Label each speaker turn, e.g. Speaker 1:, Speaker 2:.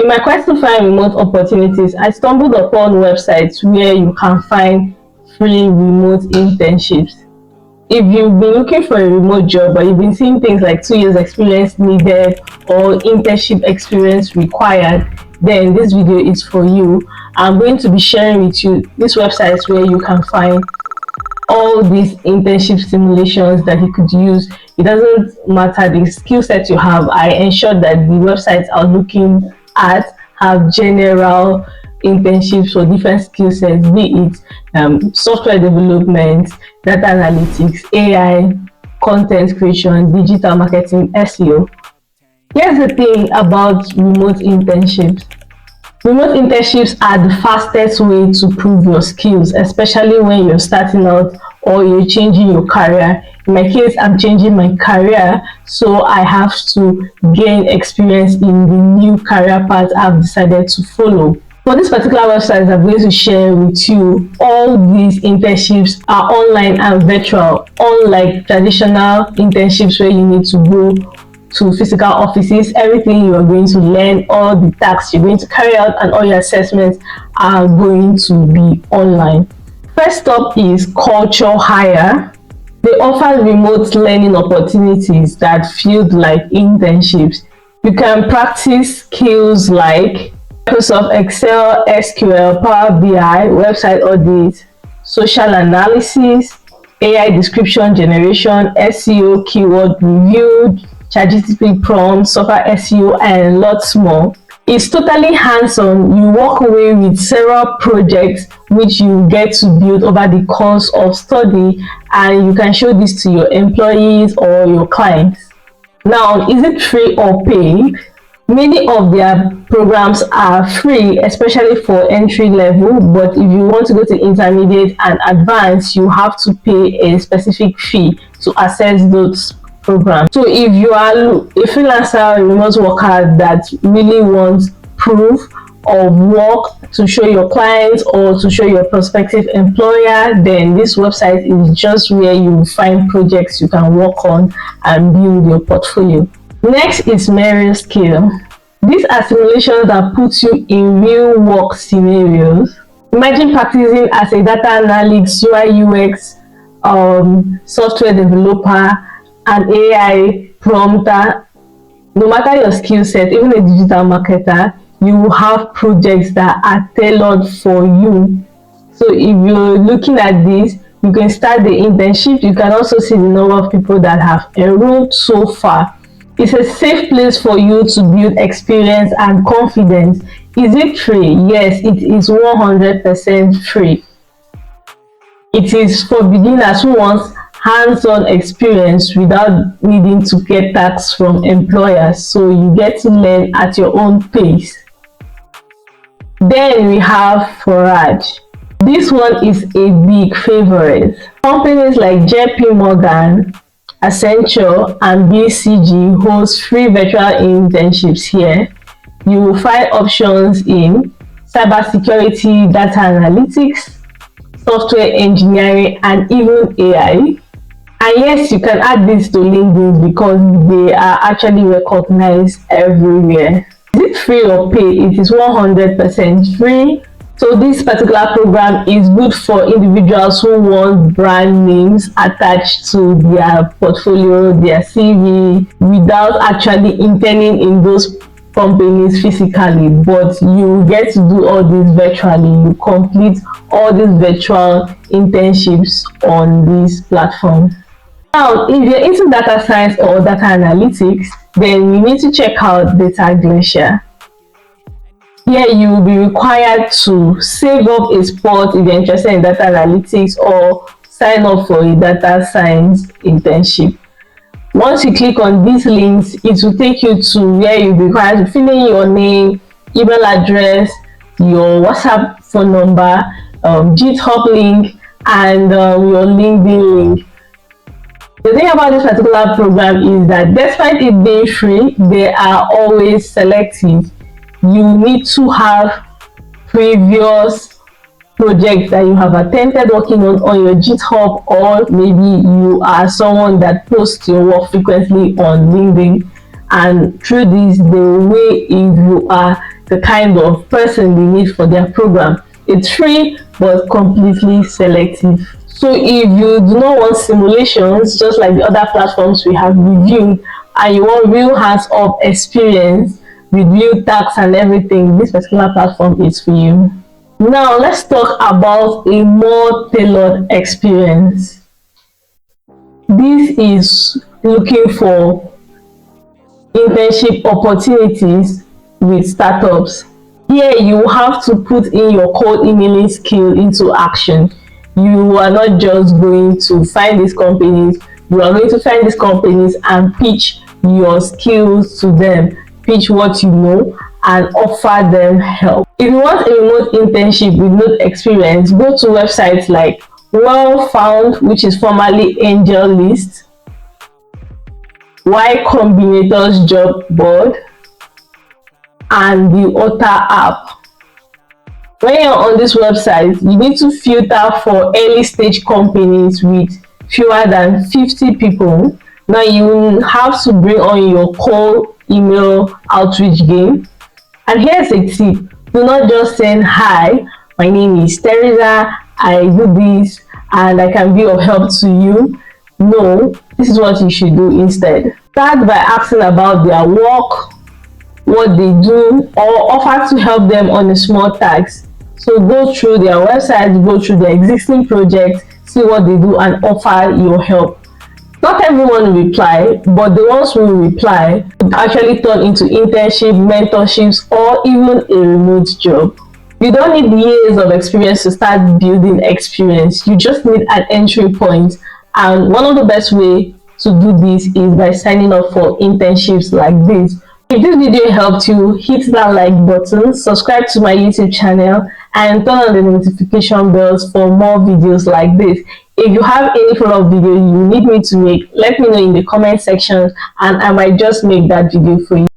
Speaker 1: In my quest to find remote opportunities, I stumbled upon websites where you can find free remote internships. If you've been looking for a remote job, but you've been seeing things like 2 years experience needed or internship experience required, then this video is for you. I'm going to be sharing with you these websites where you can find all these internship simulations that you could use. It doesn't matter the skill set you have. I ensure that the websites are looking at have general internships for different skill sets, be it software development, data analytics, AI, content creation, digital marketing, SEO. Here's the thing about remote internships. Remote internships are the fastest way to prove your skills, especially when you're starting out or you're changing your career. In my case, I'm changing my career, so I have to gain experience in the new career path I've decided to follow. For this particular website, I'm going to share with you all these internships are online and virtual, unlike traditional internships where you need to go to physical offices. Everything you are going to learn, all the tasks you're going to carry out, and all your assessments are going to be online. First up is Culture Hire. They offer remote learning opportunities that feel like internships. You can practice skills like Microsoft Excel, SQL, Power BI, website audit, social analysis, AI description generation, SEO, keyword review, ChatGPT prompts, software SEO, and lots more. It's totally hands-on. You walk away with several projects which you get to build over the course of study, and you can show this to your employees or your clients. Now, is it free or paid? Many of their programs are free, especially for entry level, but if you want to go to intermediate and advanced, you have to pay a specific fee to access those programs. So if you are a freelancer, remote worker that really wants proof of work to show your clients or to show your prospective employer, then this website is just where you find projects you can work on and build your portfolio. Next is Merit Skill. These are simulations that put you in real work scenarios. Imagine practicing as a data analyst, UI UX, software developer, an AI prompter. No matter your skill set, even a digital marketer, you will have projects that are tailored for you. So if you're looking at this, you can start the internship. You can also see the number of people that have enrolled so far. It's a safe place for you to build experience and confidence. Is it free? Yes, it is 100% free. It is for beginners who want hands-on experience without needing to get tasks from employers, so you get to learn at your own pace. Then we have Forage. This one is a big favorite. Companies like JP Morgan, Accenture, and BCG host free virtual internships here. You will find options in cybersecurity, data analytics, software engineering, and even AI. And yes, you can add this to LinkedIn because they are actually recognized everywhere. Is it free or paid? It is 100% free. So this particular program is good for individuals who want brand names attached to their portfolio, their CV, without actually interning in those companies physically, but you get to do all this virtually. You complete all these virtual internships on this platform. Now, if you're into data science or data analytics, then you need to check out Data Glacier. Here you will be required to save up a spot if you're interested in data analytics or sign up for a data science internship. Once you click on these links, it will take you to where you'll be required to fill in your name, email address, your WhatsApp phone number, GitHub link, and your LinkedIn link. The thing about this particular program is that despite it being free, they are always selective. You need to have previous projects that you have attempted working on your GitHub, or maybe you are someone that posts your work frequently on LinkedIn, and through this they will weigh if you are the kind of person they need for their program. It's free but completely selective. So if you do not want simulations, just like the other platforms we have reviewed, and you want real hands-on experience with real tasks and everything, this particular platform is for you. Now let's talk about a more tailored experience. This is looking for internship opportunities with startups. Here you have to put in your cold emailing skill into action. You are not just going to find these companies, you are going to find these companies and pitch your skills to them, pitch what you know and offer them help. If you want a remote internship with no experience, go to websites like Well Found, which is formerly Angel List, Y Combinator's job board, and the Otter app. When you're on this website, you need to filter for early stage companies with fewer than 50 people. Now you have to bring on your cold email outreach game. And here's a tip: do not just send, "Hi, my name is Teresa, I do this and I can be of help to you." No, this is what you should do instead. Start by asking about their work, what they do, or offer to help them on a small task. So go through their website, go through their existing projects, see what they do and offer your help. Not everyone will reply, but the ones who will reply actually turn into internship, mentorships, or even a remote job. You don't need years of experience to start building experience. You just need an entry point. And one of the best ways to do this is by signing up for internships like this. If this video helped you, hit that like button, subscribe to my YouTube channel, and turn on the notification bells for more videos like this. If you have any follow-up video you need me to make, let me know in the comment section and I might just make that video for you.